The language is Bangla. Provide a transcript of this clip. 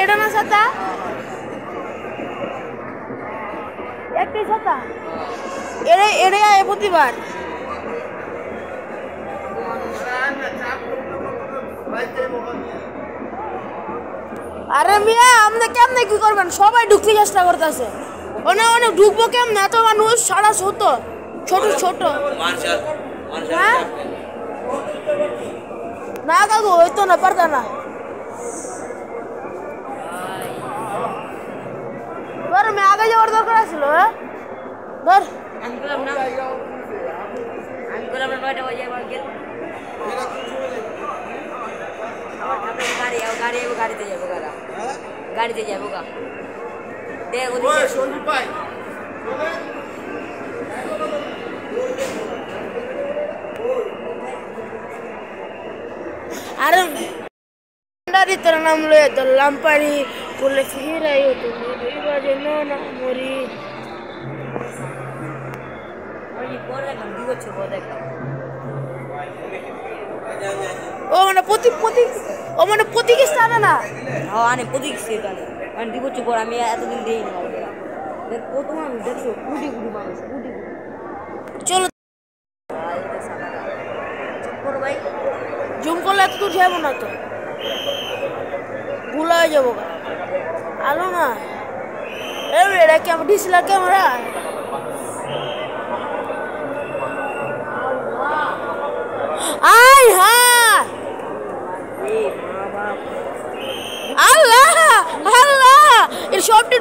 এটা না ছাতা একটাই ছাতা এটাই প্রতিবার আরে মিয়া আমরা কেমনে কি করবেন সবাই ঢুকতে চেষ্টা করতেছে অনেক ঢুকবো কেমনে এত মানুষ সারা ছোট ছোট হ্যাঁ না কাকু হইতো না পারতা না ধর আমি আগে যাওয়ার দরকার ছিল হ্যাঁ ধর আমি করলাম না 9টা বাজে আবার গেল গাড়িতে যাবো গাড়িতে যাবো গা দেখ ওদিকে সন্দীপ ভাই আরে ডারি তোর নাম লয়ে ধরলাম পারি বলে ফিরাই হতো বাজে না মরি ও মানে প্রতীক স্থানে না আনে প্রতীক স্থানে মানে 2 বছর পর আমি এতদিন দেই না কত মানুষ দেখছো কোটি মানুষ চলো ভাই জুম করলে এত দূর যাবো না তো ভুলা হয়ে যাবো আলো না এটা ক্যামেরা ডিসএলআর ক্যামেরা আয় হ্যাঁ আল্লাহ এর সবটি